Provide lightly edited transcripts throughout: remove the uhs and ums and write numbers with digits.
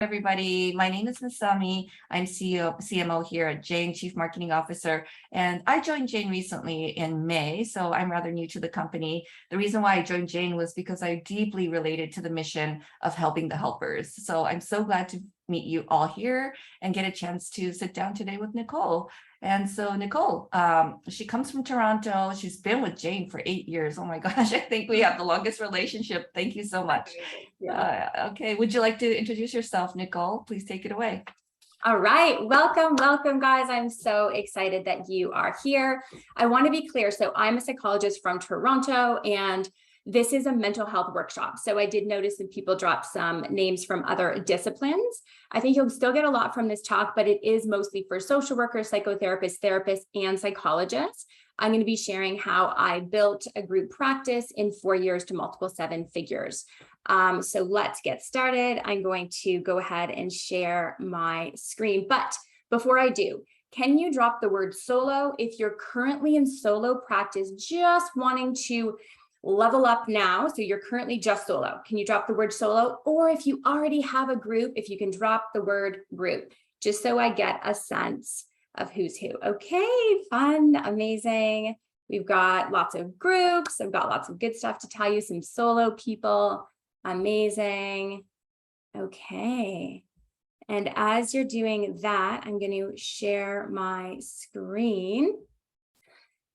Everybody. My name is Masami. I'm CMO here at Jane, Chief Marketing Officer, and I joined Jane recently in May, so I'm rather new to the company. The reason why I joined Jane was because I deeply related to the mission of helping the helpers. So I'm so glad to meet you all here and get a chance to sit down today with Nicole. And so Nicole, she comes from Toronto. She's been with Jane for 8 years. Oh my gosh, I think we have the longest relationship. Thank you so much. Okay, would you like to introduce yourself, Nicole? Please take it away. All right, welcome guys. I'm so excited that you are here. I want to be clear. So I'm a psychologist from Toronto, and this is a mental health workshop. So I did notice some people drop some names from other disciplines. I think you'll still get a lot from this talk, but it is mostly for social workers, psychotherapists, therapists, and psychologists. I'm going to be sharing how I built a group practice in 4 years to multiple 7 figures. So let's get started. I'm going to go ahead and share my screen. But before I do, can you drop the word solo if you're currently in solo practice, just wanting to level up now? So you're currently just solo. Can you drop the word solo? Or if you already have a group, if you can drop the word group, just so I get a sense of who's who. Okay, fun, amazing. We've got lots of groups. I've got lots of good stuff to tell you, some solo people. Amazing. Okay. And as you're doing that, I'm going to share my screen.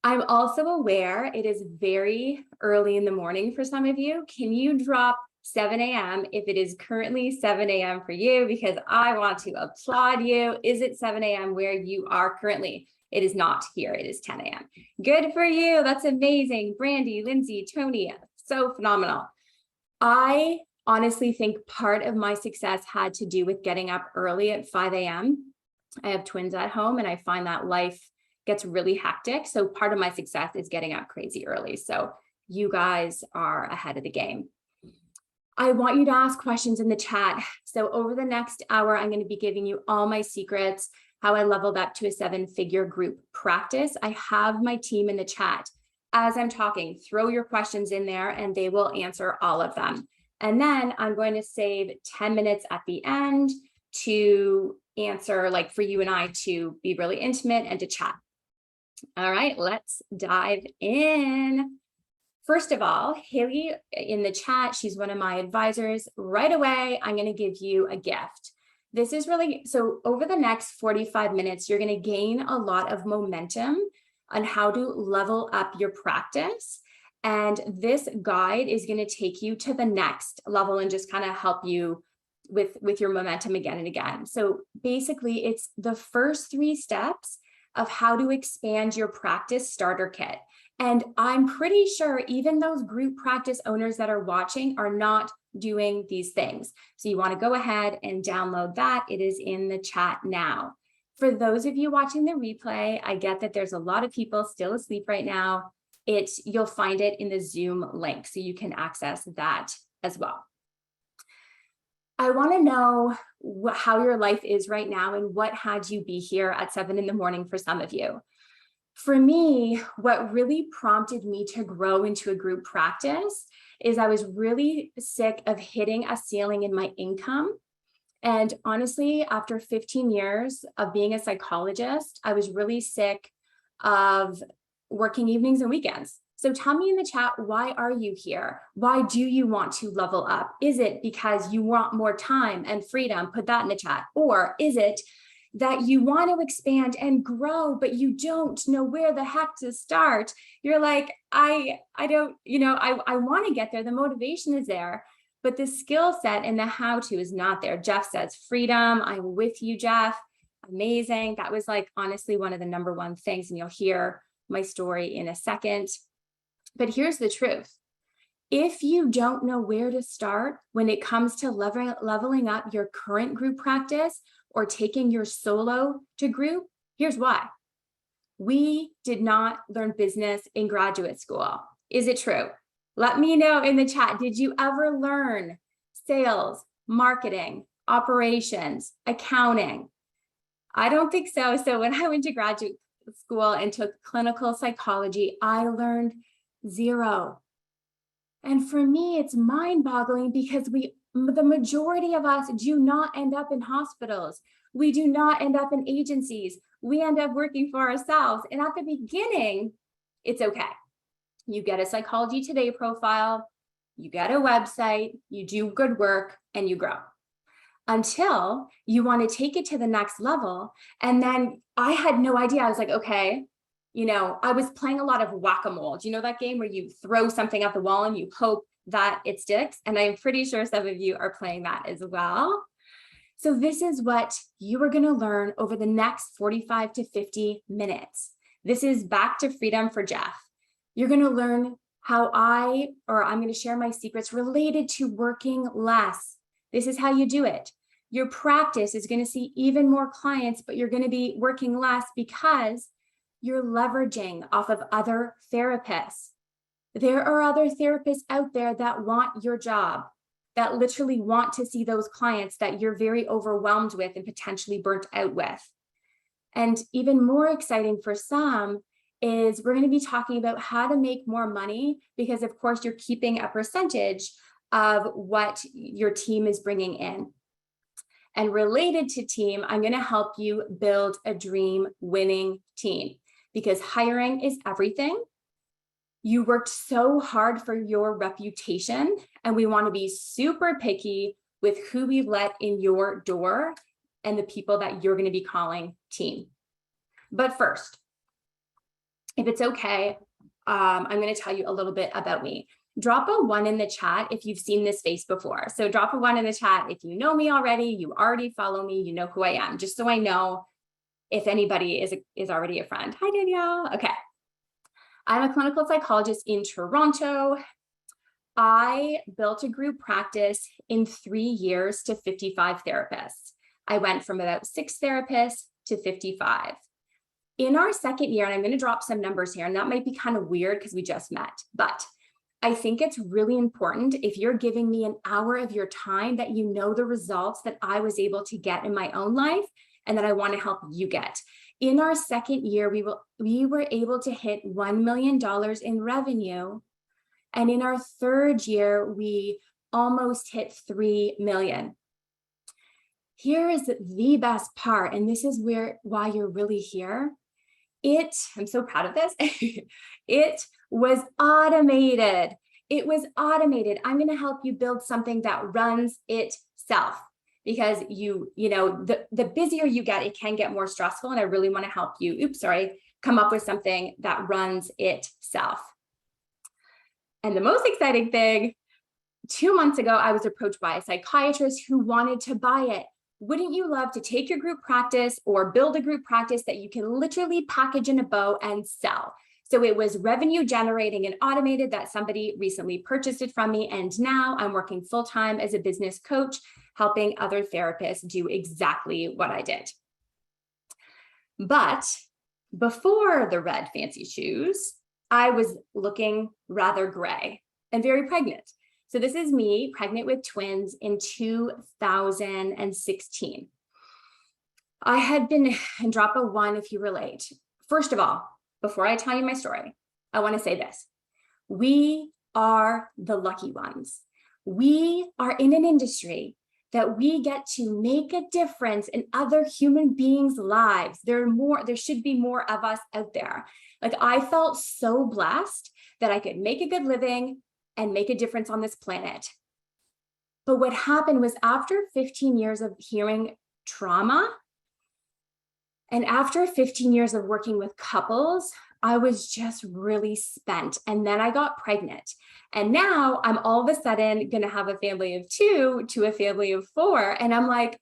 I'm also aware it is very early in the morning for some of you. Can you drop 7 a.m. if it is currently 7 a.m. for you? Because I want to applaud you. Is it 7 a.m. where you are currently? It is not here. It is 10 a.m. Good for you. That's amazing. Brandy, Lindsay, Tony, so phenomenal. I honestly think part of my success had to do with getting up early at 5 a.m. I have twins at home, and I find that life gets really hectic. So part of my success is getting up crazy early. So you guys are ahead of the game. I want you to ask questions in the chat. So over the next hour, I'm going to be giving you all my secrets, how I leveled up to a 7-figure group practice. I have my team in the chat. As I'm talking, throw your questions in there and they will answer all of them. And then I'm going to save 10 minutes at the end to answer, like for you and I to be really intimate and to chat. All right, let's dive in. First of all, Haley in the chat, she's one of my advisors. Right away, I'm going to give you a gift. This is really, so over the next 45 minutes, you're going to gain a lot of momentum on how to level up your practice. And this guide is going to take you to the next level and just kind of help you with your momentum again and again. So basically, it's the first 3 steps of how to expand your practice starter kit. And I'm pretty sure even those group practice owners that are watching are not doing these things. So you want to go ahead and download that. It is in the chat now. For those of you watching the replay, I get that there's a lot of people still asleep right now. You'll find it in the Zoom link, so you can access that as well. I want to know how your life is right now and what had you be here at 7 in the morning for some of you. For me, what really prompted me to grow into a group practice is I was really sick of hitting a ceiling in my income. And honestly, after 15 years of being a psychologist, I was really sick of working evenings and weekends. So tell me in the chat, why are you here? Why do you want to level up? Is it because you want more time and freedom? Put that in the chat. Or is it that you want to expand and grow, but you don't know where the heck to start? You're like, I don't, I want to get there. The motivation is there, but the skill set and the how-to is not there. Jeff says freedom. I'm with you, Jeff. Amazing. That was like, honestly, one of the number 1 things, and you'll hear my story in a second. But here's the truth. If you don't know where to start when it comes to leveling up your current group practice or taking your solo to group, here's why. We did not learn business in graduate school. Is it true? Let me know in the chat. Did you ever learn sales, marketing, operations, accounting? I don't think so. So when I went to graduate school and took clinical psychology, I learned 0. And for me, it's mind-boggling because the majority of us do not end up in hospitals. We do not end up in agencies. We end up working for ourselves. And at the beginning, it's okay. You get a Psychology Today profile, you get a website, you do good work, and you grow. Until you want to take it to the next level. And then I had no idea. I was like, okay, I was playing a lot of whack-a-mole. Do you know that game where you throw something at the wall and you hope that it sticks? And I'm pretty sure some of you are playing that as well. So this is what you are going to learn over the next 45 to 50 minutes. This is Back to Freedom for Jeff. You're going to learn how I'm going to share my secrets related to working less. This is how you do it. Your practice is going to see even more clients, but you're going to be working less because you're leveraging off of other therapists. There are other therapists out there that want your job, that literally want to see those clients that you're very overwhelmed with and potentially burnt out with. And even more exciting for some is we're going to be talking about how to make more money, because of course you're keeping a percentage of what your team is bringing in. And related to team, I'm going to help you build a dream winning team, because hiring is everything. You worked so hard for your reputation, and we want to be super picky with who we let in your door and the people that you're going to be calling team. But first, if it's okay, I'm going to tell you a little bit about me. Drop a 1 in the chat if you've seen this face before. So drop a 1 in the chat if you know me already, you already follow me, you know who I am, just so I know if anybody is already a friend. Hi, Danielle. Okay. I'm a clinical psychologist in Toronto. I built a group practice in 3 years to 55 therapists. I went from about 6 therapists to 55. In our second year, and I'm going to drop some numbers here, and that might be kind of weird because we just met, but I think it's really important if you're giving me an hour of your time that you know the results that I was able to get in my own life and that I want to help you get. In our second year, we were able to hit $1 million in revenue. And in our third year, we almost hit 3 million. Here is the best part, and this is why you're really here. I'm so proud of this. It was automated. It was automated. I'm going to help you build something that runs itself, because the busier you get, it can get more stressful. And I really want to help you, come up with something that runs itself. And the most exciting thing, 2 months ago, I was approached by a psychiatrist who wanted to buy it. Wouldn't you love to take your group practice or build a group practice that you can literally package in a bow and sell? So it was revenue generating and automated that somebody recently purchased it from me. And now I'm working full-time as a business coach, helping other therapists do exactly what I did. But before the red fancy shoes, I was looking rather gray and very pregnant. So this is me pregnant with twins in 2016. I had been, and drop a 1 if you relate. First of all, before I tell you my story, I want to say this. We are the lucky ones. We are in an industry that we get to make a difference in other human beings' lives. There should be more of us out there. Like, I felt so blessed that I could make a good living and make a difference on this planet. But what happened was, after 15 years of hearing trauma, and after 15 years of working with couples, I was just really spent. And then I got pregnant. And now I'm all of a sudden going to have a family of 2 to a family of 4. And I'm like,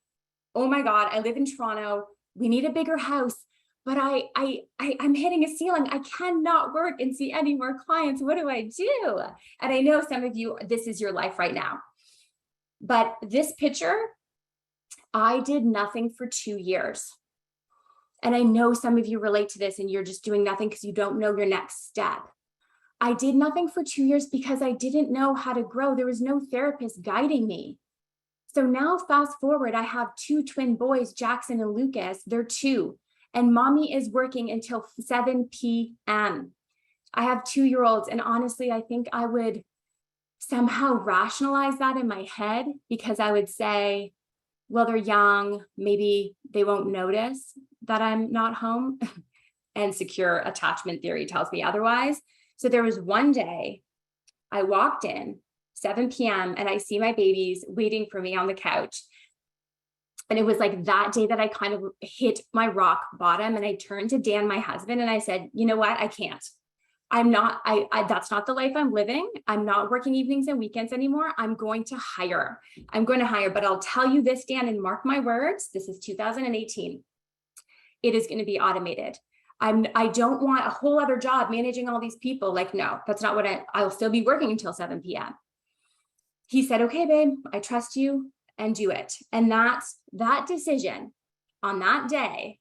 oh my God, I live in Toronto. We need a bigger house. But I'm hitting a ceiling. I cannot work and see any more clients. What do I do? And I know some of you, this is your life right now. But this picture, I did nothing for 2 years. And I know some of you relate to this, and you're just doing nothing because you don't know your next step. I did nothing for 2 years because I didn't know how to grow. There was no therapist guiding me. So now fast forward, I have 2 twin boys, Jackson and Lucas. They're 2. And mommy is working until 7 p.m. I have 2-year-olds. And honestly, I think I would somehow rationalize that in my head because I would say, well, they're young, maybe they won't notice that I'm not home. And secure attachment theory tells me otherwise. So there was one day I walked in 7 p.m. and I see my babies waiting for me on the couch. And it was like that day that I kind of hit my rock bottom. And I turned to Dan, my husband, and I said, you know what? I can't. That's not the life I'm living. I'm not working evenings and weekends anymore. I'm going to hire, but I'll tell you this, Dan, and mark my words, this is 2018. It is going to be automated. I don't want a whole other job managing all these people. Like, no, that's not what I'll still be working until 7 p.m. He said, okay, babe, I trust you and do it. And that decision on that day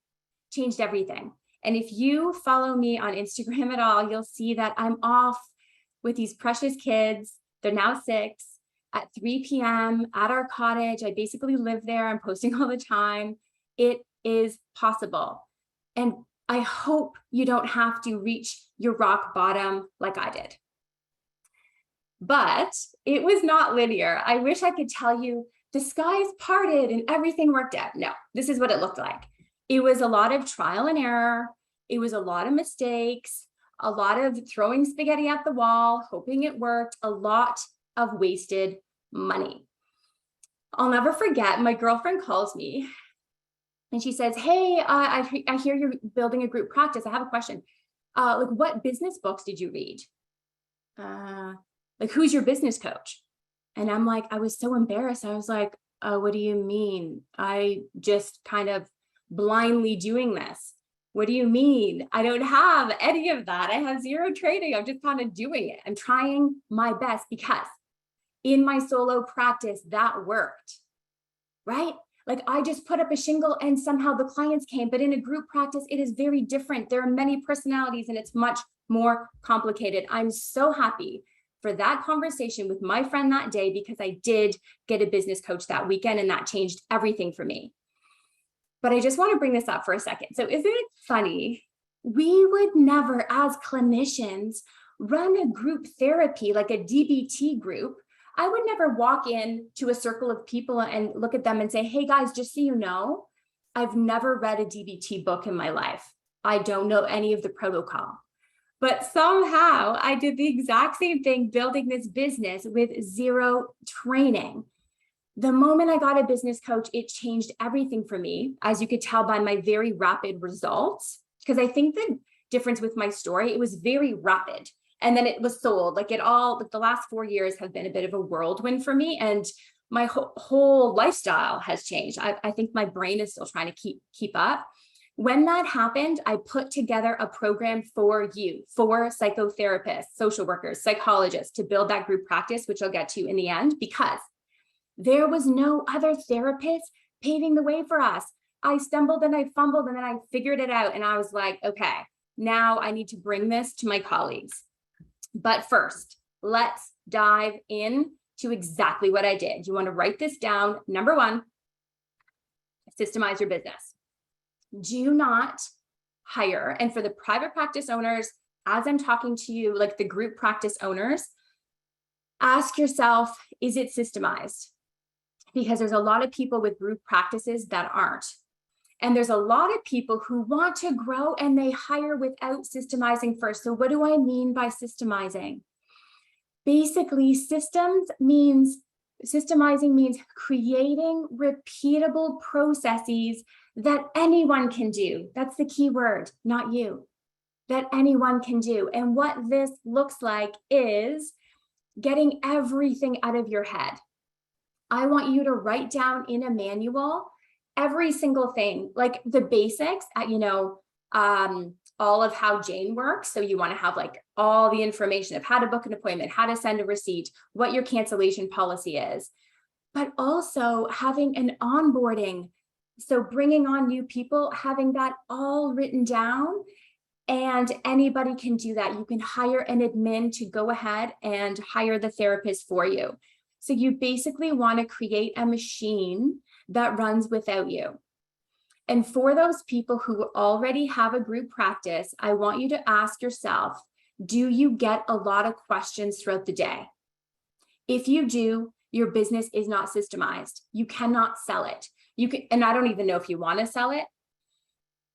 changed everything. And if you follow me on Instagram at all, you'll see that I'm off with these precious kids. They're now 6 at 3 p.m. at our cottage. I basically live there. I'm posting all the time. It is possible. And I hope you don't have to reach your rock bottom like I did. But it was not linear. I wish I could tell you the skies parted and everything worked out. No, this is what it looked like. It was a lot of trial and error. It was a lot of mistakes, a lot of throwing spaghetti at the wall, hoping it worked, a lot of wasted money. I'll never forget, my girlfriend calls me and she says, hey, I hear you're building a group practice. I have a question. Like, what business books did you read? Like, who's your business coach? And I'm like, I was so embarrassed. I was like, what do you mean? I just kind of blindly doing this. What do you mean? I don't have any of that. I have zero training. I'm just kind of doing it. I'm trying my best because in my solo practice, that worked, right? Like I just put up a shingle and somehow the clients came, but in a group practice, it is very different. There are many personalities and it's much more complicated. I'm so happy for that conversation with my friend that day because I did get a business coach that weekend and that changed everything for me. But I just want to bring this up for a second. So isn't it funny? We would never, as clinicians, run a group therapy like a DBT group. I would never walk in to a circle of people and look at them and say, hey guys, just so you know, I've never read a DBT book in my life. I don't know any of the protocol. But somehow I did the exact same thing building this business with zero training. The moment I got a business coach, it changed everything for me, as you could tell by my very rapid results. Because I think the difference with my story, it was very rapid. And then it was sold. Like the last 4 years have been a bit of a whirlwind for me. And my whole lifestyle has changed. I think my brain is still trying to keep up. When that happened, I put together a program for you, for psychotherapists, social workers, psychologists to build that group practice, which I'll get to in the end, because there was no other therapist paving the way for us. I stumbled and I fumbled and then I figured it out. And I was like, okay, now I need to bring this to my colleagues. But first, let's dive in to exactly what I did. You want to write this down. Number 1, systemize your business. Do not hire. And for the private practice owners, as I'm talking to you, like the group practice owners, ask yourself, is it systemized? Because there's a lot of people with group practices that aren't. And there's a lot of people who want to grow and they hire without systemizing first. So what do I mean by systemizing? Basically, systemizing means creating repeatable processes that anyone can do. That's the key word, not you, that anyone can do. And what this looks like is getting everything out of your head. I want you to write down in a manual every single thing, like the basics, all of how Jane works. So you want to have like all the information of how to book an appointment, how to send a receipt, what your cancellation policy is, but also having an onboarding. So bringing on new people, having that all written down, and anybody can do that. You can hire an admin to go ahead and hire the therapist for you. So you basically want to create a machine that runs without you. And for those people who already have a group practice, I want you to ask yourself, do you get a lot of questions throughout the day? If you do, your business is not systemized. You cannot sell it. You can, and I don't even know if you want to sell it.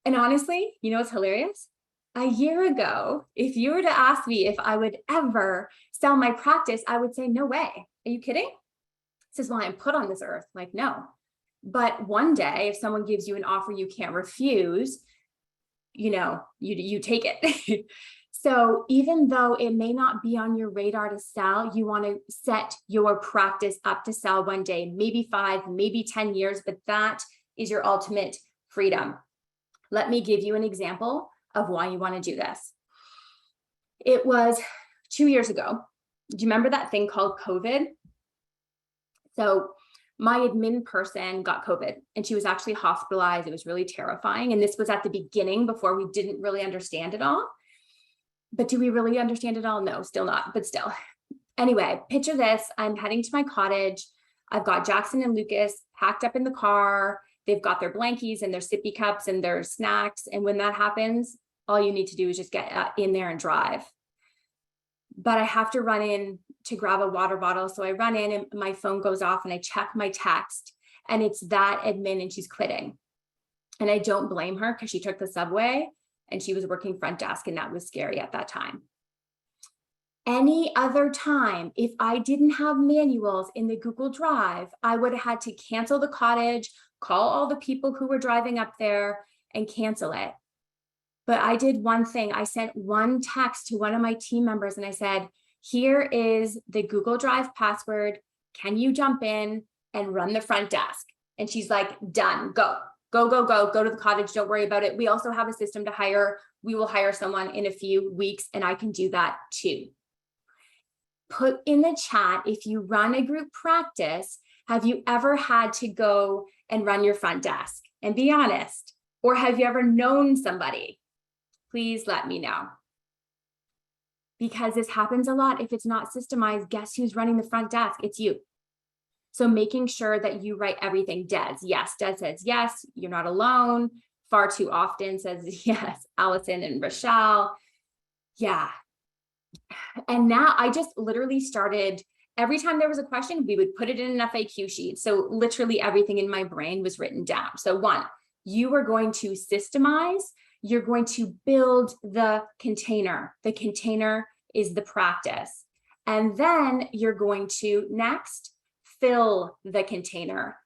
And honestly, you know what's hilarious? A year ago, if you were to ask me if I would ever sell my practice, I would say, no way. Are you kidding? This is why I'm put on this earth. Like, no. But one day, if someone gives you an offer you can't refuse, you know, you take it. So even though it may not be on your radar to sell, you want to set your practice up to sell one day, maybe 5, maybe 10 years, but that is your ultimate freedom. Let me give you an example of why you want to do this. It was 2 years ago. Do you remember that thing called COVID? So my admin person got COVID and she was actually hospitalized. It was really terrifying. And this was at the beginning before we didn't really understand it all. But do we really understand it all? No, still not, but still. Anyway, picture this. I'm heading to my cottage. I've got Jackson and Lucas packed up in the car. They've got their blankies and their sippy cups and their snacks. And when that happens, all you need to do is just get in there and drive. But I have to run in to grab a water bottle. So I run in and my phone goes off and I check my text and it's that admin and she's quitting. And I don't blame her because she took the subway and she was working front desk and that was scary at that time. Any other time, if I didn't have manuals in the Google Drive, I would have had to cancel the cottage, call all the people who were driving up there and cancel it. But I did one thing. I sent one text to one of my team members and I said, here is the Google Drive password. Can you jump in and run the front desk? And she's like, done, go to the cottage. Don't worry about it. We also have a system to hire. We will hire someone in a few weeks and I can do that too. Put in the chat, if you run a group practice, have you ever had to go and run your front desk? And be honest. Or have you ever known somebody? Please let me know. Because this happens a lot. If it's not systemized, guess who's running the front desk? It's you. So making sure that you write everything. Des, yes. Des says yes. You're not alone. Far too often says yes. Allison and Rochelle. Yeah. And now I just literally started, every time there was a question, we would put it in an FAQ sheet. So literally everything in my brain was written down. So one, you are going to systemize. You're going to build the container. The container is the practice. And then you're going to next fill the container.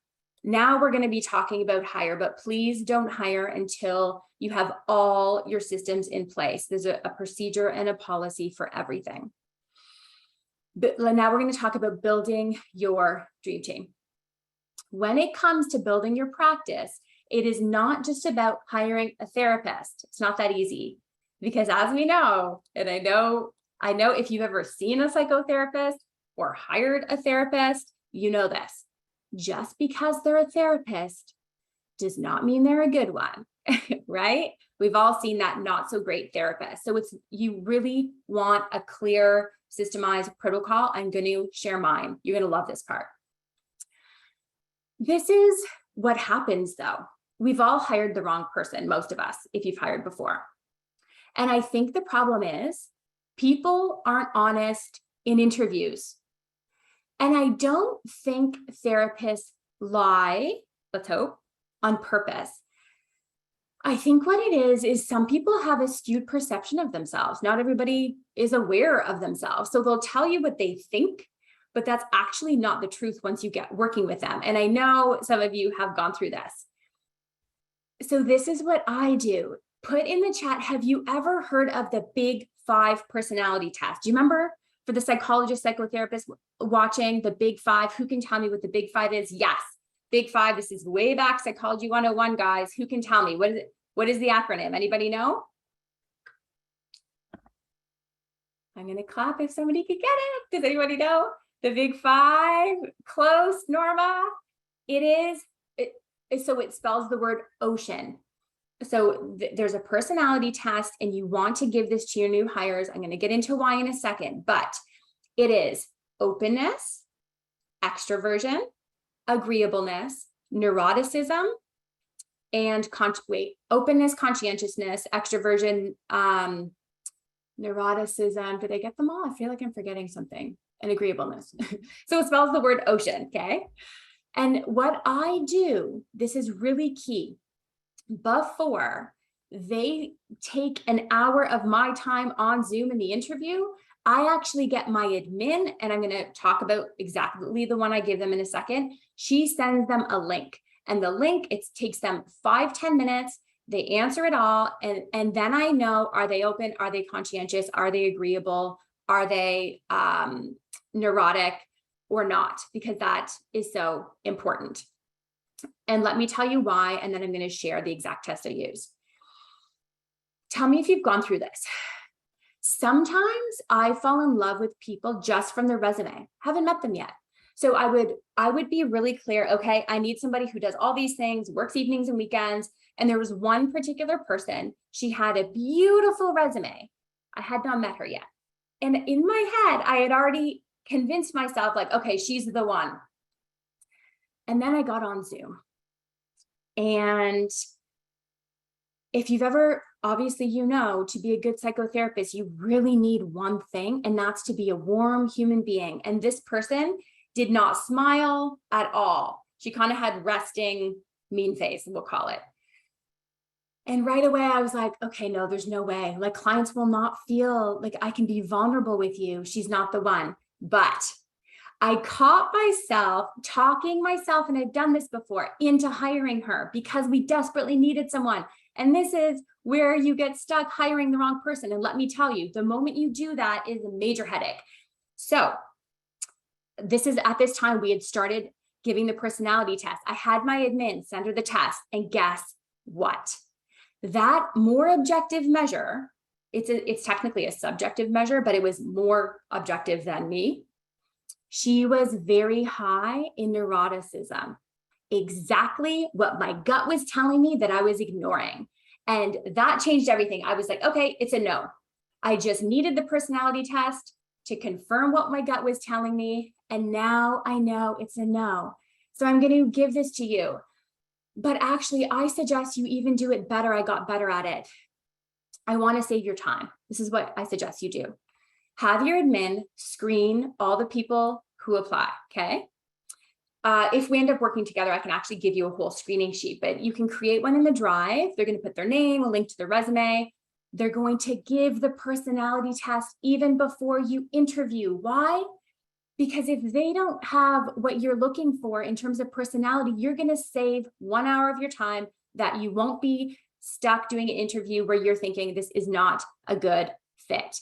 Now we're going to be talking about hire, but please don't hire until you have all your systems in place. There's a procedure and a policy for everything. But now we're going to talk about building your dream team. When it comes to building your practice, it is not just about hiring a therapist. It's not that easy because as we know, and I know if you've ever seen a psychotherapist or hired a therapist, you know this. Just because they're a therapist does not mean they're a good one, right? We've all seen that not so great therapist. So you really want a clear, systemized protocol. I'm going to share mine. You're going to love this part. This is what happens though. We've all hired the wrong person, most of us, if you've hired before. And I think the problem is people aren't honest in interviews. And I don't think therapists lie, let's hope, on purpose. I think what it is some people have a skewed perception of themselves. Not everybody is aware of themselves. So they'll tell you what they think, but that's actually not the truth once you get working with them. And I know some of you have gone through this. So this is what I do. Put in the chat, have you ever heard of the Big 5 personality test? Do you remember for the psychologist, psychotherapist watching the Big 5? Who can tell me what the Big 5 is? Yes, Big 5. This is way back Psychology 101, guys. Who can tell me? What is it? What is the acronym? Anybody know? I'm going to clap if somebody could get it. Does anybody know? The Big 5? Close, Norma. So it spells the word ocean. So there's a personality test and you want to give this to your new hires. I'm going to get into why in a second, but it is openness, extroversion, agreeableness, neuroticism, and openness, conscientiousness, extroversion, neuroticism. Did I get them all? I feel like I'm forgetting something. and agreeableness. So it spells the word ocean, okay? And what I do, this is really key, before they take an hour of my time on Zoom in the interview, I actually get my admin, and I'm going to talk about exactly the one I give them in a second. She sends them a link, and the link, it takes them 5-10 minutes. They answer it all. And then I know, are they open? Are they conscientious? Are they agreeable? Are they neurotic or not? Because that is so important. And let me tell you why, and then I'm going to share the exact test I use. Tell me if you've gone through this. Sometimes I fall in love with people just from their resume. Haven't met them yet. So I would be really clear, okay, I need somebody who does all these things, works evenings and weekends. And there was one particular person, she had a beautiful resume. I had not met her yet. And in my head, I had already convinced myself like, okay, she's the one. And then I got on Zoom. And if you've ever, obviously, you know, to be a good psychotherapist, you really need one thing, and that's to be a warm human being. And this person did not smile at all. She kind of had resting mean face, we'll call it. And right away, I was like, okay, no, there's no way. Like, clients will not feel like I can be vulnerable with you. She's not the one. But I caught myself talking myself, and I've done this before, into hiring her because we desperately needed someone. And this is where you get stuck hiring the wrong person. And let me tell you, the moment you do that is a major headache. So this is at this time we had started giving the personality test. I had my admin send her the test, and guess what? That more objective measure, it's technically a subjective measure, but it was more objective than me. She was very high in neuroticism, exactly what my gut was telling me that I was ignoring. And that changed everything. I was like, okay, it's a no. I just needed the personality test to confirm what my gut was telling me. And now I know it's a no. So I'm going to give this to you. But actually, I suggest you even do it better. I got better at it. I want to save your time. This is what I suggest you do. Have your admin screen all the people who apply, okay? If we end up working together, I can actually give you a whole screening sheet, but you can create one in the Drive. They're going to put their name, a link to their resume. They're going to give the personality test even before you interview. Why? Because if they don't have what you're looking for in terms of personality, you're going to save 1 hour of your time that you won't be stuck doing an interview where you're thinking this is not a good fit.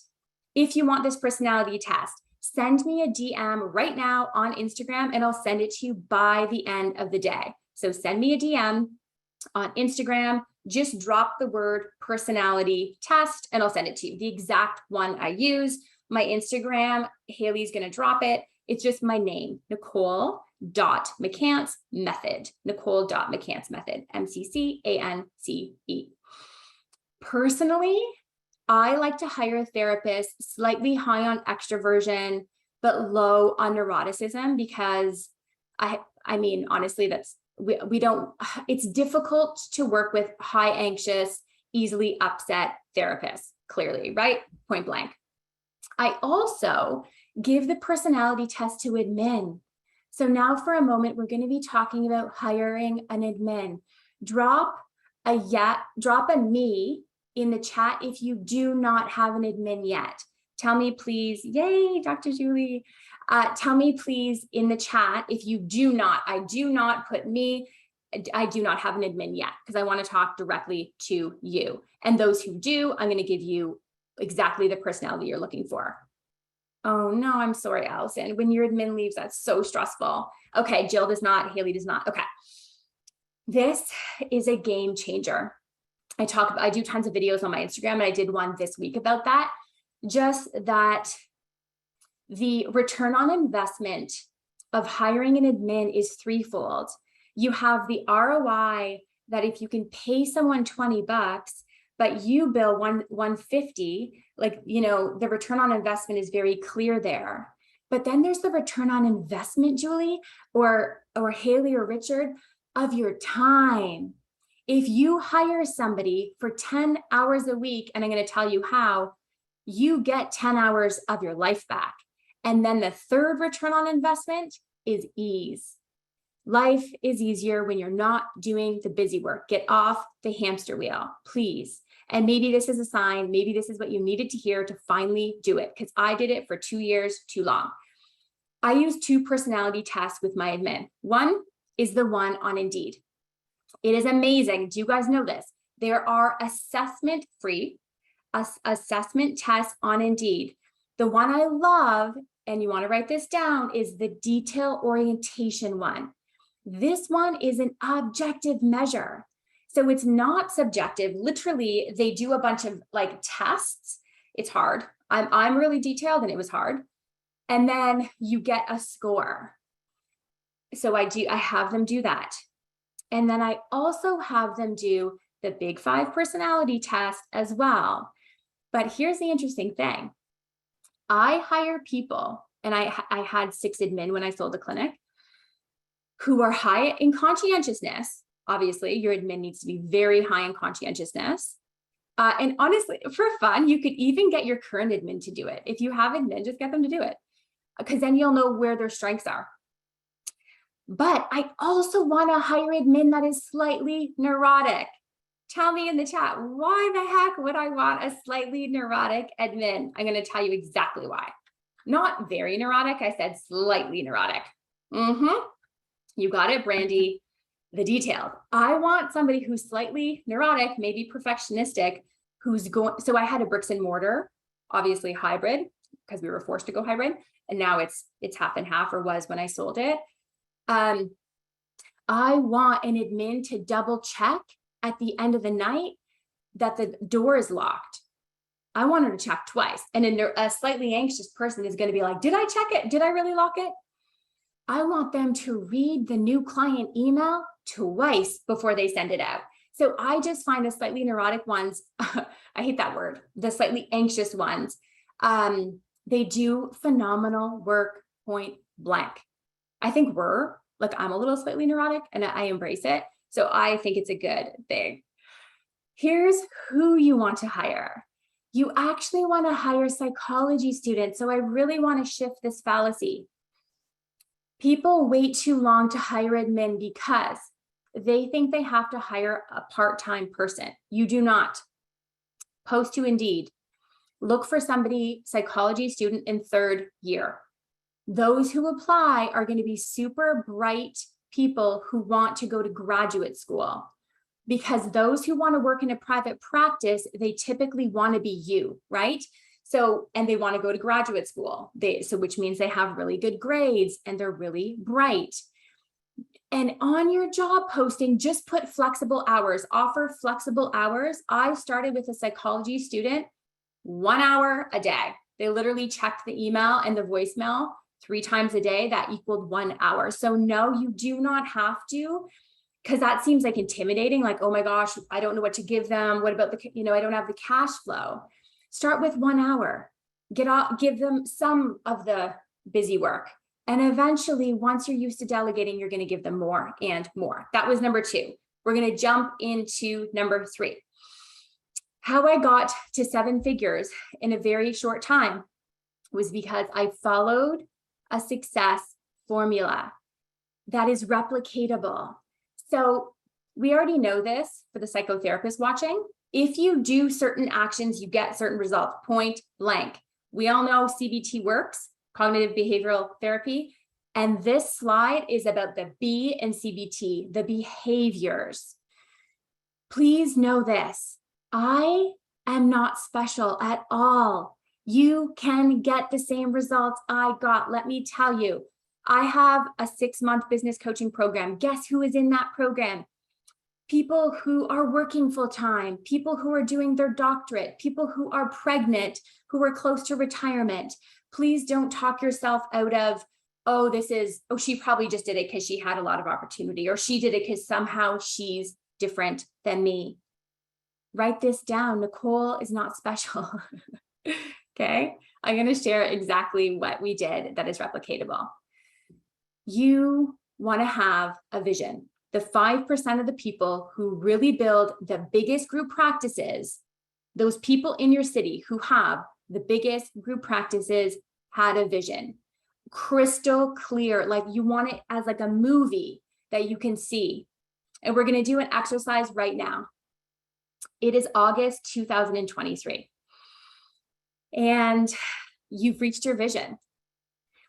If you want this personality test, send me a DM right now on Instagram, and I'll send it to you by the end of the day. So send me a DM on Instagram, just drop the word personality test, and I'll send it to you. The exact one I use. My Instagram, Haley's going to drop it. It's just my name, Nicole.McCance Method, Nicole.McCance Method, MCCANCE. Personally, I like to hire a therapist slightly high on extroversion, but low on neuroticism, because I mean, honestly, we don't, it's difficult to work with high anxious, easily upset therapists, clearly, right? Point blank. I also give the personality test to admin. So now for a moment, we're going to be talking about hiring an admin. Drop a me in the chat if you do not have an admin yet. Tell me please, yay, Dr. Julie. Tell me please in the chat if you do not, I do not put me, I do not have an admin yet, because I want to talk directly to you. And those who do, I'm going to give you exactly the personality you're looking for. Oh no, I'm sorry, Allison. When your admin leaves, that's so stressful. Okay, Jill does not, Haley does not. Okay. This is a game changer. I do tons of videos on my Instagram, and I did one this week about that. Just that the return on investment of hiring an admin is threefold. You have the ROI that if you can pay someone $20, but you bill $150, like, you know, the return on investment is very clear there. But then there's the return on investment, Julie, or Haley or Richard, of your time. If you hire somebody for 10 hours a week, and I'm going to tell you how, you get 10 hours of your life back. And then the third return on investment is ease. Life is easier when you're not doing the busy work. Get off the hamster wheel, please. And maybe this is a sign, maybe this is what you needed to hear to finally do it, because I did it for 2 years too long. I use 2 personality tests with my admin. One is the one on Indeed. It is amazing. Do you guys know this? There are assessment-free assessment tests on Indeed. The one I love, and you want to write this down, is the detail orientation one. This one is an objective measure. So it's not subjective. Literally, they do a bunch of like tests. It's hard. I'm really detailed and it was hard. And then you get a score. So I have them do that. And then I also have them do the Big 5 personality test as well. But here's the interesting thing. I hire people, and I had 6 admin when I sold the clinic, who are high in conscientiousness. Obviously, your admin needs to be very high in conscientiousness. And honestly, for fun, you could even get your current admin to do it. If you have admin, just get them to do it, because then you'll know where their strengths are. But I also want to hire admin that is slightly neurotic. Tell me in the chat, why the heck would I want a slightly neurotic admin? I'm going to tell you exactly why. Not very neurotic. I said slightly neurotic. You got it, Brandy. The details. I want somebody who's slightly neurotic, maybe perfectionistic, who's going. So I had a bricks and mortar, obviously hybrid, because we were forced to go hybrid. And now it's half and half, or was when I sold it. I want an admin to double check at the end of the night that the door is locked. I want her to check twice. And a slightly anxious person is going to be like, did I check it? Did I really lock it? I want them to read the new client email twice before they send it out. So I just find the slightly neurotic ones, I hate that word, the slightly anxious ones, they do phenomenal work, point blank. I think I'm a little slightly neurotic and I embrace it. So I think it's a good thing. Here's who you want to hire. You actually want to hire psychology students. So I really want to shift this fallacy. People wait too long to hire admin because they think they have to hire a part-time person. You do not. Post to Indeed. Look for somebody, psychology student in 3rd year. Those who apply are going to be super bright people who want to go to graduate school, because those who want to work in a private practice, they typically want to be you, right? So, and they want to go to graduate school. Which means they have really good grades and they're really bright. And on your job posting, just put flexible hours, offer flexible hours. I started with a psychology student, 1 hour a day. They literally checked the email and the voicemail 3 times a day. That equaled 1 hour. So no, you do not have to, because that seems like intimidating. Like, oh my gosh, I don't know what to give them. What about I don't have the cash flow. Start with 1 hour, give them some of the busy work. And eventually, once you're used to delegating, you're going to give them more and more. That was number 2. We're going to jump into number 3. How I got to 7 figures in a very short time was because I followed a success formula that is replicatable. So we already know this for the psychotherapist watching. If you do certain actions, you get certain results, point blank. We all know CBT works, cognitive behavioral therapy. And this slide is about the B in CBT, the behaviors. Please know this. I am not special at all. You can get the same results I got. Let me tell you, I have a 6-month business coaching program. Guess who is in that program? People who are working full-time, people who are doing their doctorate, people who are pregnant, who are close to retirement. Please don't talk yourself out of, she probably just did it because she had a lot of opportunity, or she did it because somehow she's different than me. Write this down. Nicole is not special. Okay. I'm going to share exactly what we did that is replicatable. You want to have a vision. The 5% of the people who really build the biggest group practices, those people in your city who have the biggest group practices had a vision, crystal clear, like you want it as like a movie that you can see. And we're going to do an exercise right now. It is August 2023. And you've reached your vision.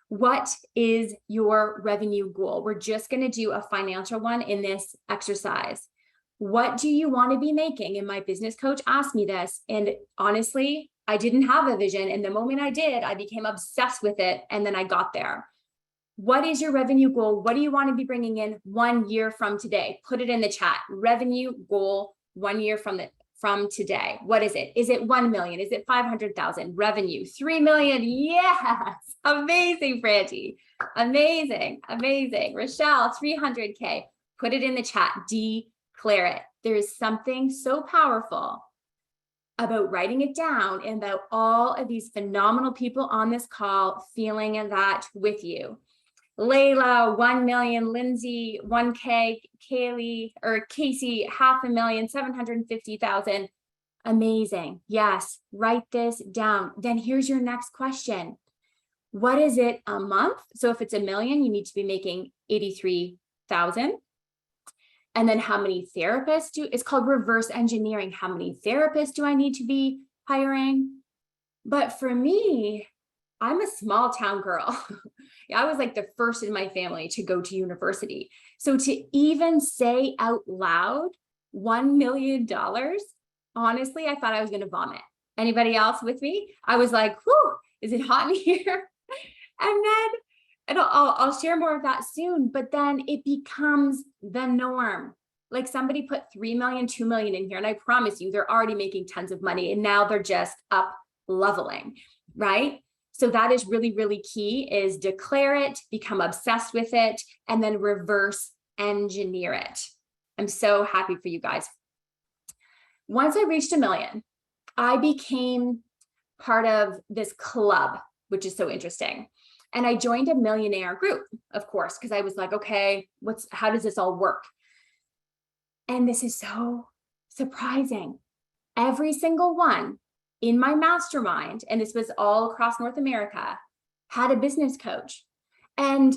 What is your revenue goal? We're just going to do a financial one in this exercise. What do you want to be making? And my business coach asked me this. And honestly, I didn't have a vision. And the moment I did, I became obsessed with it. And then I got there. What is your revenue goal? What do you want to be bringing in 1 year from today? Put it in the chat. Revenue goal 1 year from today. What is it? Is it 1 million? Is it 500,000? Revenue 3 million? Yes. Amazing, Brandy. Amazing. Amazing. Rochelle, 300K. Put it in the chat. Declare it. There is something so powerful about writing it down and about all of these phenomenal people on this call feeling that with you. Layla, 1 million, Lindsay, 1K, Kaylee or Casey, 500,000, 750,000. Amazing. Yes, write this down. Then here's your next question. What is it a month? So if it's 1 million, you need to be making 83,000. And then how many therapists it's called reverse engineering. How many therapists do I need to be hiring? But for me, I'm a small town girl. I was like the first in my family to go to university. So to even say out loud, $1 million, honestly, I thought I was going to vomit. Anybody else with me? I was like, whew, is it hot in here? And I'll share more of that soon, but then it becomes the norm. Like somebody put 3 million, 2 million in here. And I promise you, they're already making tons of money. And now they're just up leveling, right? So that is really, really key is declare it, become obsessed with it, and then reverse engineer it. I'm so happy for you guys. Once I reached 1 million, I became part of this club, which is so interesting. And I joined a millionaire group, of course, because I was like, okay, how does this all work? And this is so surprising. Every single one in my mastermind, and this was all across North America, had a business coach. And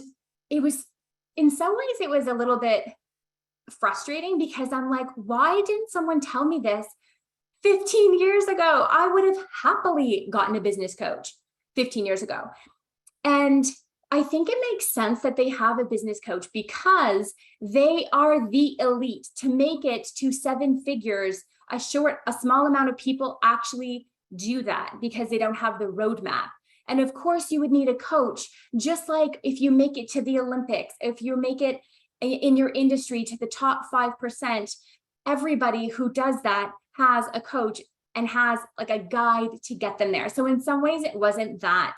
it was, in some ways, it was a little bit frustrating because I'm like, why didn't someone tell me this 15 years ago? I would have happily gotten a business coach 15 years ago. And I think it makes sense that they have a business coach because they are the elite. To make it to 7 figures, a small amount of people actually do that because they don't have the roadmap. And of course, you would need a coach, just like if you make it to the Olympics, if you make it in your industry to the top 5%, everybody who does that has a coach and has like a guide to get them there. So in some ways, it wasn't that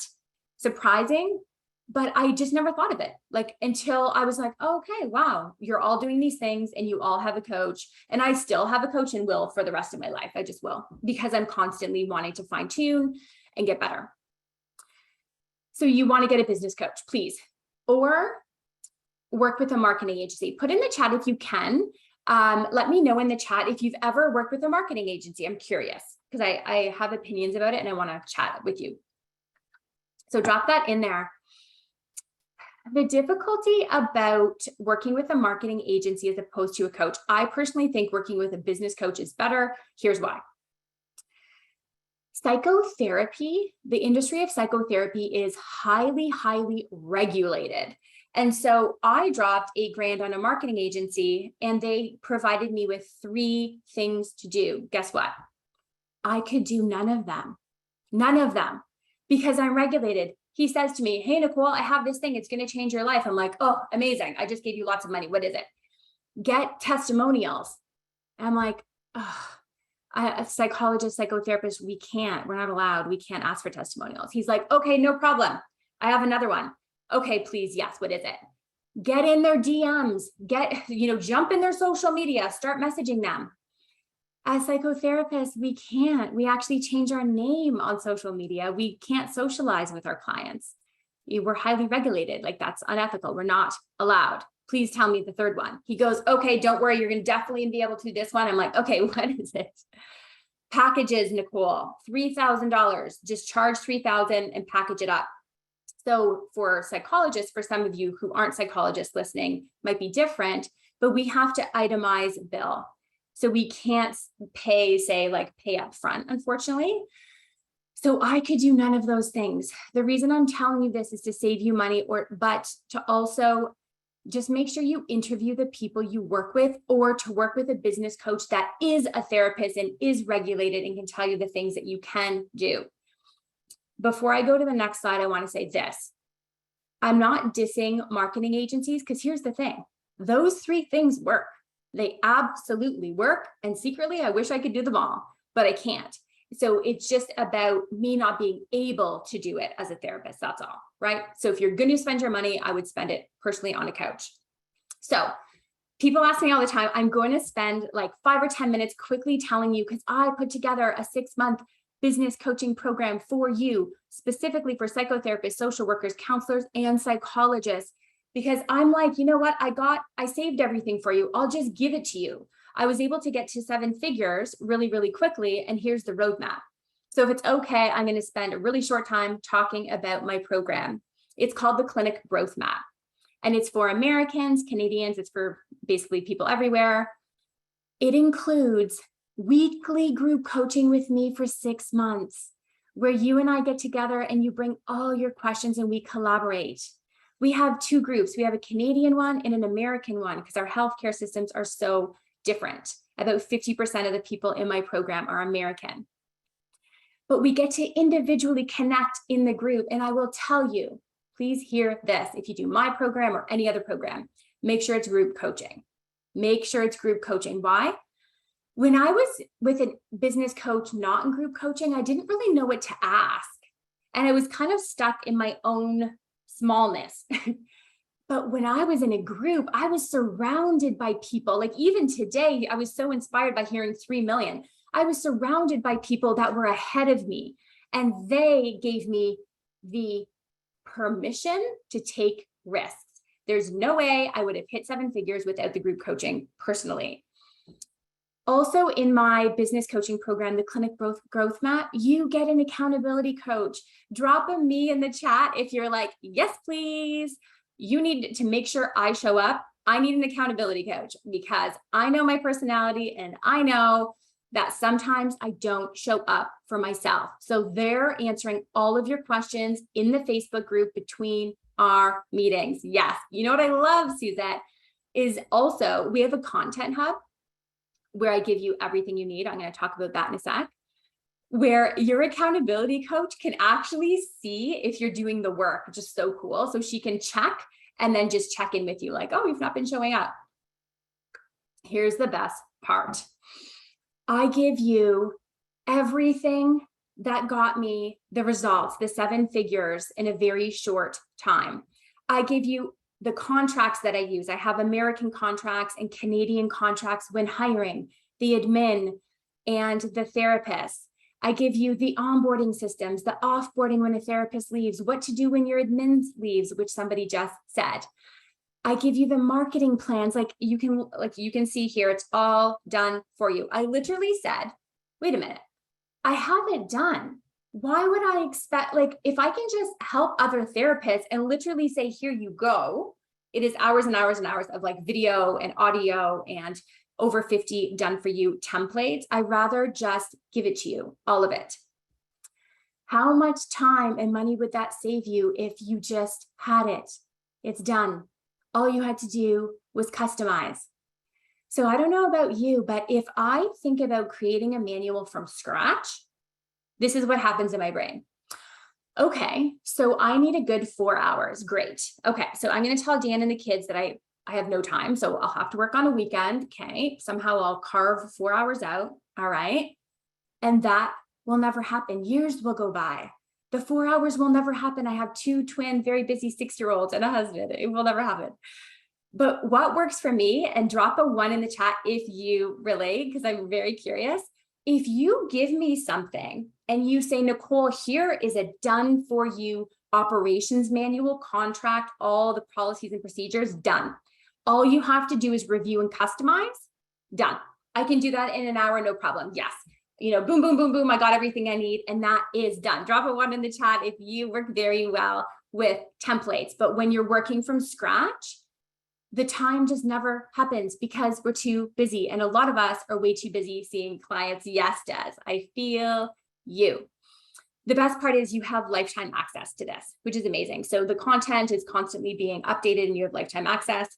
surprising, but I just never thought of it like until I was like, oh, okay, wow, you're all doing these things and you all have a coach. And I still have a coach and will for the rest of my life. I just will, because I'm constantly wanting to fine tune and get better. So you want to get a business coach, please, or work with a marketing agency. Put in the chat if you can. Let me know in the chat if you've ever worked with a marketing agency. I'm curious because I have opinions about it and I want to chat with you. So drop that in there. The difficulty about working with a marketing agency as opposed to a coach, I personally think working with a business coach is better. Here's why. Psychotherapy, the industry of psychotherapy is highly, highly regulated. And so I dropped $8,000 on a marketing agency and they provided me with 3 things to do. Guess what? I could do none of them because I'm regulated. He says to me, hey, Nicole, I have this thing. It's going to change your life. I'm like, oh, amazing. I just gave you lots of money. What is it? Get testimonials. And I'm like, oh, a psychologist, psychotherapist, we're not allowed. We can't ask for testimonials. He's like, okay, no problem. I have another one. Okay, please. Yes. What is it? Get in their DMs, jump in their social media, start messaging them. As psychotherapists, we can't. We actually change our name on social media. We can't socialize with our clients. We're highly regulated. Like that's unethical. We're not allowed. Please tell me the third one. He goes, okay, don't worry. You're going to definitely be able to do this one. I'm like, okay, what is it? Packages, Nicole, $3,000. Just charge $3,000 and package it up. So for psychologists, for some of you who aren't psychologists listening, might be different, but we have to itemize bill. So we can't pay, say, like pay up front, unfortunately. So I could do none of those things. The reason I'm telling you this is to save you money, but to also just make sure you interview the people you work with, or to work with a business coach that is a therapist and is regulated and can tell you the things that you can do. Before I go to the next slide, I want to say this. I'm not dissing marketing agencies, because here's the thing. Those three things work. They absolutely work. And secretly, I wish I could do them all, but I can't. So it's just about me not being able to do it as a therapist. That's all, right? So if you're going to spend your money, I would spend it personally on a couch. So people ask me all the time, I'm going to spend like 5 or 10 minutes quickly telling you, because I put together a 6-month business coaching program for you, specifically for psychotherapists, social workers, counselors, and psychologists, because I'm like, you know what? I saved everything for you. I'll just give it to you. I was able to get to 7 figures really, really quickly. And here's the roadmap. So if it's okay, I'm going to spend a really short time talking about my program. It's called the Clinic Growth Map. And it's for Americans, Canadians, it's for basically people everywhere. It includes weekly group coaching with me for 6 months, where you and I get together and you bring all your questions and we collaborate. We have 2 groups. We have a Canadian one and an American one, because our healthcare systems are so different. About 50% of the people in my program are American. But we get to individually connect in the group. And I will tell you, please hear this. If you do my program or any other program, make sure it's group coaching. Make sure it's group coaching. Why? When I was with a business coach, not in group coaching, I didn't really know what to ask. And I was kind of stuck in my own smallness. But when I was in a group, I was surrounded by people. Like even today, I was so inspired by hearing 3 million. I was surrounded by people that were ahead of me, and they gave me the permission to take risks. There's no way I would have hit 7 figures without the group coaching personally. Also in my business coaching program, the Clinic Growth Map, you get an accountability coach. Drop a me in the chat if you're like, yes, please. You need to make sure I show up. I need an accountability coach, because I know my personality and I know that sometimes I don't show up for myself. So they're answering all of your questions in the Facebook group between our meetings. Yes. You know what I love, Suzette, is also we have a content hub where I give you everything you need. I'm going to talk about that in a sec, where your accountability coach can actually see if you're doing the work, which is so cool. So she can check and then just check in with you like, oh, you've not been showing up. Here's the best part. I give you everything that got me the results, the 7 figures in a very short time. I give you the contracts that I use. I have American contracts and Canadian contracts when hiring, the admin and the therapist. I give you the onboarding systems, the offboarding when a therapist leaves, what to do when your admin leaves, which somebody just said. I give you the marketing plans. Like you can see here, it's all done for you. I literally said, wait a minute, I have it done. Why would I expect, like, if I can just help other therapists and literally say, here you go, it is hours and hours and hours of like video and audio and over 50 done for you templates. I'd rather just give it to you, all of it. How much time and money would that save you if you just had it? It's done. All you had to do was customize. So I don't know about you, but if I think about creating a manual from scratch, this is what happens in my brain. Okay, so I need a good 4 hours. Great. Okay, so I'm going to tell Dan and the kids that I have no time, so I'll have to work on a weekend. Okay, somehow I'll carve 4 hours out. All right. And that will never happen. Years will go by. The 4 hours will never happen. I have 2 twin, very busy 6-year-olds and a husband. It will never happen. But what works for me, and drop a 1 in the chat if you relate, because I'm very curious. If you give me something and you say, Nicole, here is a done for you operations manual, contract, all the policies and procedures, done. All you have to do is review and customize, done. I can do that in an hour, no problem. Yes. You know, boom, boom, boom, boom. I got everything I need, and that is done. Drop a 1 in the chat if you work very well with templates, but when you're working from scratch, the time just never happens because we're too busy. And a lot of us are way too busy seeing clients. Yes, Des, I feel you. The best part is you have lifetime access to this, which is amazing. So the content is constantly being updated and you have lifetime access.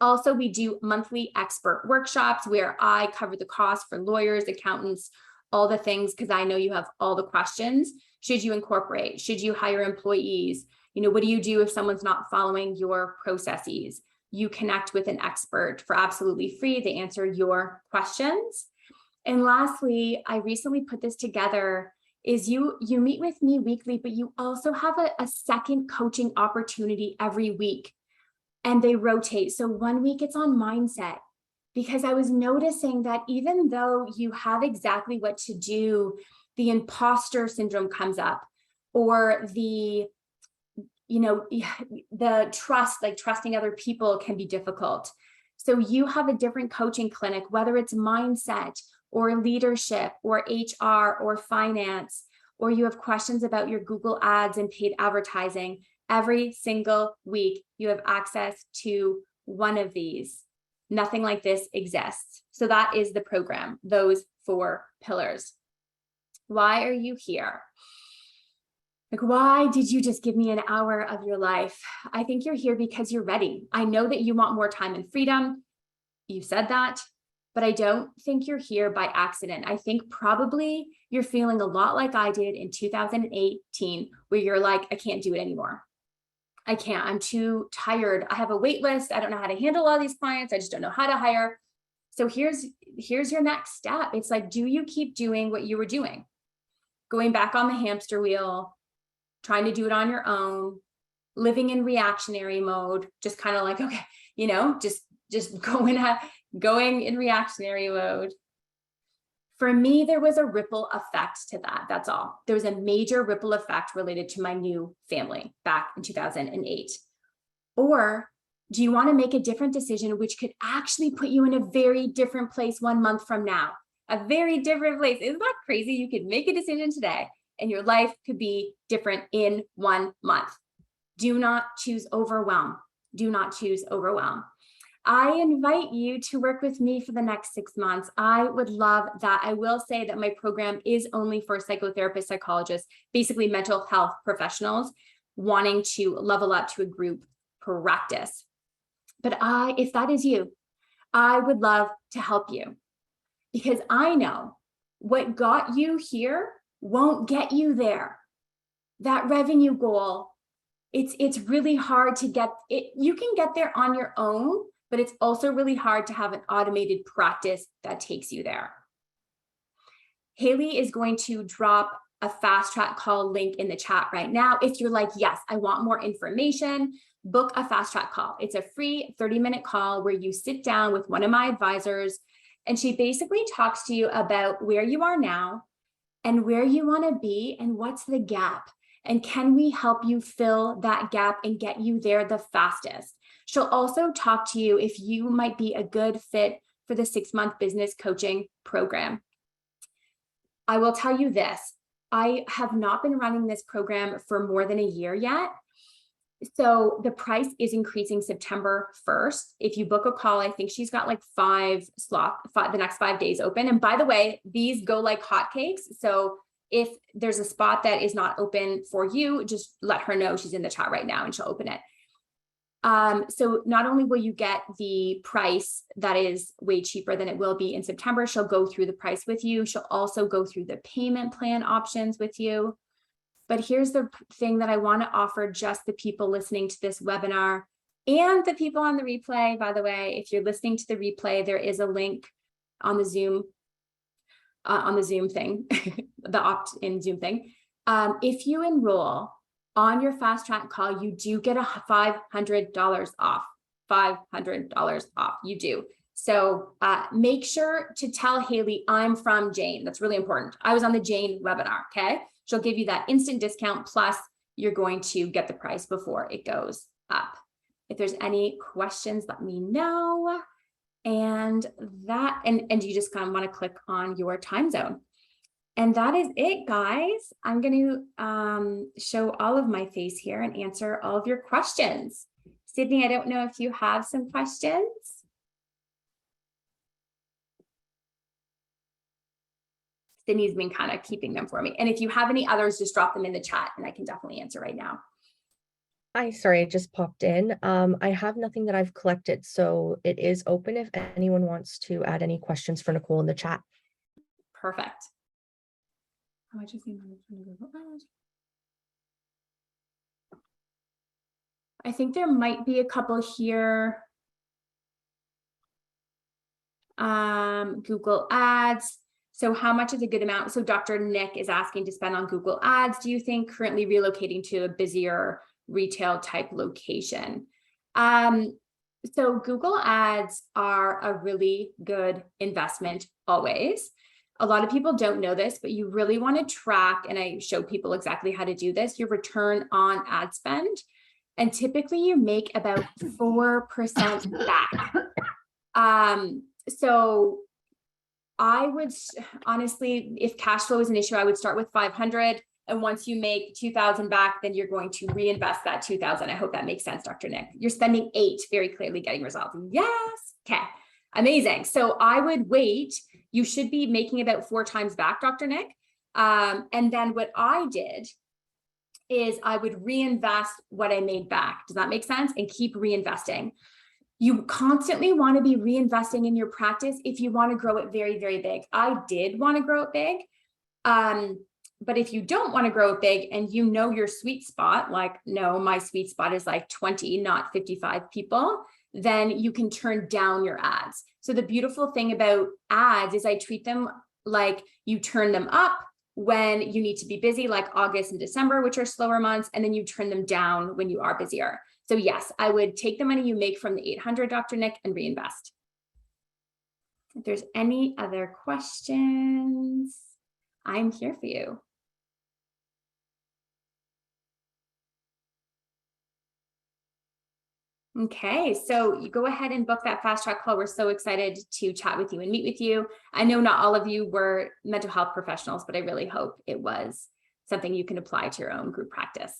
Also, we do monthly expert workshops where I cover the cost for lawyers, accountants, all the things, because I know you have all the questions. Should you incorporate? Should you hire employees? You know, what do you do if someone's not following your processes? You connect with an expert for absolutely free. They answer your questions. And lastly, I recently put this together is you meet with me weekly, but you also have a second coaching opportunity every week. And they rotate. So one week it's on mindset, because I was noticing that even though you have exactly what to do, the imposter syndrome comes up, or the trust, like trusting other people can be difficult. So you have a different coaching clinic, whether it's mindset or leadership or HR or finance, or you have questions about your Google ads and paid advertising. Every single week, you have access to one of these. Nothing like this exists. So that is the program, those 4 pillars. Why are you here? Like, why did you just give me an hour of your life? I think you're here because you're ready. I know that you want more time and freedom. You said that, but I don't think you're here by accident. I think probably you're feeling a lot like I did in 2018, where you're like, I can't do it anymore. I can't, I'm too tired. I have a wait list. I don't know how to handle all these clients. I just don't know how to hire. So here's your next step. It's like, do you keep doing what you were doing? Going back on the hamster wheel, trying to do it on your own, living in reactionary mode, just kind of like, okay, just going in reactionary mode. For me, there was a ripple effect to that. That's all. There was a major ripple effect related to my new family back in 2008. Or do you want to make a different decision, which could actually put you in a very different place 1 month from now? A very different place. Isn't that crazy? You could make a decision today and your life could be different in 1 month. Do not choose overwhelm. Do not choose overwhelm. I invite you to work with me for the next 6 months. I would love that. I will say that my program is only for psychotherapists, psychologists, basically mental health professionals wanting to level up to a group practice. But if that is you, I would love to help you, because I know what got you here won't get you there. That revenue goal, it's really hard to get it. You can get there on your own, but it's also really hard to have an automated practice that takes you there. Haley is going to drop a fast track call link in the chat right now. If you're like, yes, I want more information, book a fast track call. It's a free 30-minute call where you sit down with one of my advisors, and she basically talks to you about where you are now and where you want to be and what's the gap. And can we help you fill that gap and get you there the fastest? She'll also talk to you if you might be a good fit for the 6-month business coaching program. I will tell you this, I have not been running this program for more than a year yet. So the price is increasing September 1st. If you book a call, I think she's got like 5 slots, the next 5 days open. And by the way, these go like hotcakes. So if there's a spot that is not open for you, just let her know. She's in the chat right now and she'll open it. So not only will you get the price that is way cheaper than it will be in September, she'll go through the price with you. She'll also go through the payment plan options with you. But here's the thing that I want to offer just the people listening to this webinar and the people on the replay. By the way, if you're listening to the replay, there is a link on the Zoom thing, the opt-in Zoom thing. If you enroll on your fast track call, you do get a $500 off. $500 off, you do. So make sure to tell Haley I'm from Jane. That's really important. I was on the Jane webinar, okay? She'll give you that instant discount, plus you're going to get the price before it goes up. If there's any questions, let me know. And you just kind of want to click on your time zone. And that is it, guys. I'm going to show all of my face here and answer all of your questions. Sydney, I don't know if you have some questions. Sydney's been kind of keeping them for me. And if you have any others, just drop them in the chat and I can definitely answer right now. Hi, sorry, it just popped in. I have nothing that I've collected, so it is open if anyone wants to add any questions for Nicole in the chat. Perfect. Oh, I just need Google Ads. I think there might be a couple here. Google Ads. So how much is a good amount? So Dr. Nick is asking to spend on Google Ads. Do you think currently relocating to a busier retail type location? So Google Ads are a really good investment always. A lot of people don't know this, but you really want to track, and I show people exactly how to do this, your return on ad spend. And typically you make about 4% back. So I would honestly, if cash flow is an issue, I would start with 500. And once you make 2,000 back, then you're going to reinvest that 2,000. I hope that makes sense, Dr. Nick. You're spending 8, very clearly getting results. Yes. Okay. Amazing. So I would wait. You should be making about 4 times back, Dr. Nick. And then what I did is I would reinvest what I made back. Does that make sense? And keep reinvesting. You constantly want to be reinvesting in your practice if you want to grow it very, very big. I did want to grow it big. But if you don't want to grow it big and you know your sweet spot, like, no, my sweet spot is like 20, not 55 people, then you can turn down your ads. So the beautiful thing about ads is I treat them like you turn them up when you need to be busy, like August and December, which are slower months, and then you turn them down when you are busier. So yes, I would take the money you make from the 800, Dr. Nick, and reinvest. If there's any other questions, I'm here for you. Okay, so you go ahead and book that fast track call. We're so excited to chat with you and meet with you. I know not all of you were mental health professionals, but I really hope it was something you can apply to your own group practice.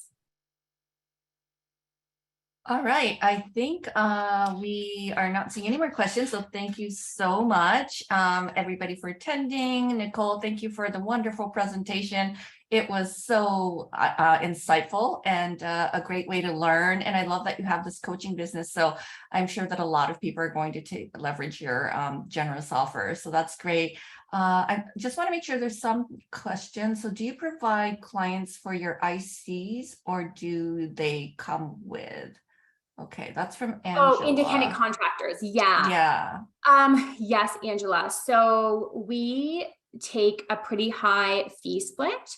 All right, I think we are not seeing any more questions, so thank you so much, everybody, for attending. Nicole, thank you for the wonderful presentation. It was so insightful and a great way to learn, and I love that you have this coaching business, so I'm sure that a lot of people are going to leverage your generous offer, so that's great. I just want to make sure there's some questions. So do you provide clients for your ICs, or do they come with? Okay, that's from Angela. Oh, independent contractors. Yeah. Yeah. Yes, Angela. So we take a pretty high fee split.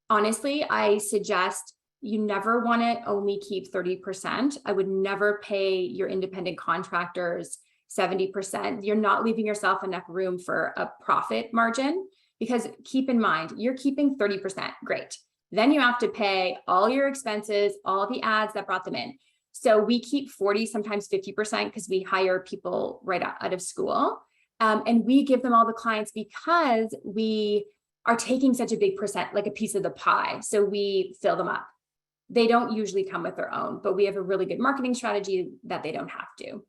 Honestly, I suggest you never want to only keep 30%. I would never pay your independent contractors 70%. You're not leaving yourself enough room for a profit margin, because keep in mind, you're keeping 30%. Great. Then you have to pay all your expenses, all the ads that brought them in. So we keep 40, sometimes 50%, because we hire people right out of school. And we give them all the clients because we are taking such a big percent, like a piece of the pie. So we fill them up. They don't usually come with their own, but we have a really good marketing strategy that they don't have to.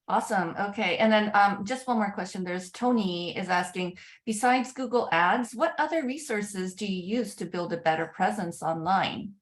Awesome. Okay. And then just one more question. There's Tony is asking, besides Google Ads, what other resources do you use to build a better presence online?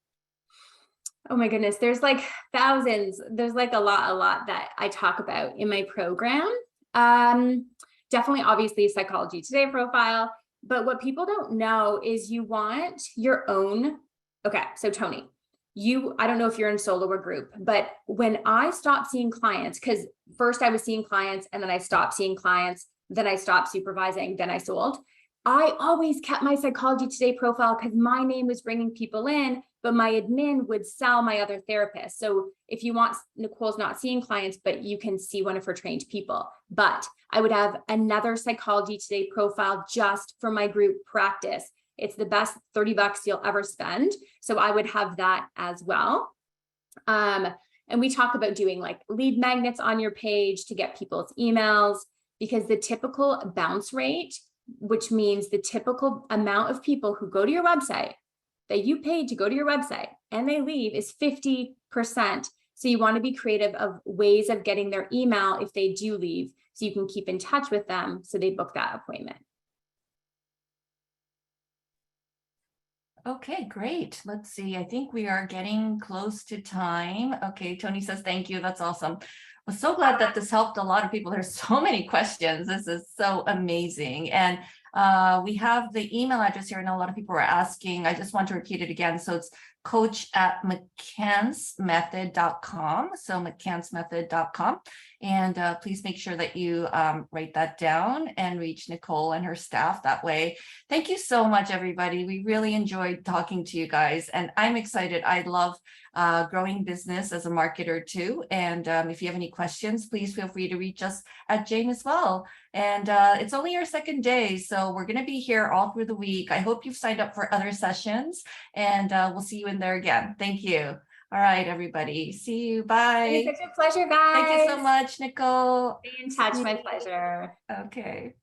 Oh my goodness, there's like thousands. There's like a lot that I talk about in my program. Definitely, obviously, Psychology Today profile. But what people don't know is you want your own. Okay, so Tony, I don't know if you're in solo or group, but when I stopped seeing clients, because first I was seeing clients and then I stopped seeing clients, then I stopped supervising, then I sold. I always kept my Psychology Today profile because my name was bringing people in, but my admin would sell my other therapists. So if you want, Nicole's not seeing clients, but you can see one of her trained people. But I would have another Psychology Today profile just for my group practice. It's the best $30 you'll ever spend. So I would have that as well. And we talk about doing like lead magnets on your page to get people's emails, because the typical bounce rate which means the typical amount of people who go to your website that you paid to go to your website and they leave is 50%. So you want to be creative of ways of getting their email if they do leave, so you can keep in touch with them so they book that appointment. Okay, great. Let's see. I think we are getting close to time. Okay, Tony says thank you. That's awesome. I'm so glad that this helped a lot of people. There's so many questions. This is so amazing. And we have the email address here. I know a lot of people are asking. I just want to repeat it again. So it's coach@mccannsmethod.com. So mccannsmethod.com. And please make sure that you write that down and reach Nicole and her staff that way. Thank you so much, everybody. We really enjoyed talking to you guys, and I'm excited. I love growing business as a marketer too. And if you have any questions, please feel free to reach us at Jane as well. And it's only our second day, so we're going to be here all through the week. I hope you've signed up for other sessions, and we'll see you in there again. Thank you. All right, everybody. See you. Bye. It's such a pleasure, guys. Thank you so much, Nicole. Stay in touch. My pleasure. Okay.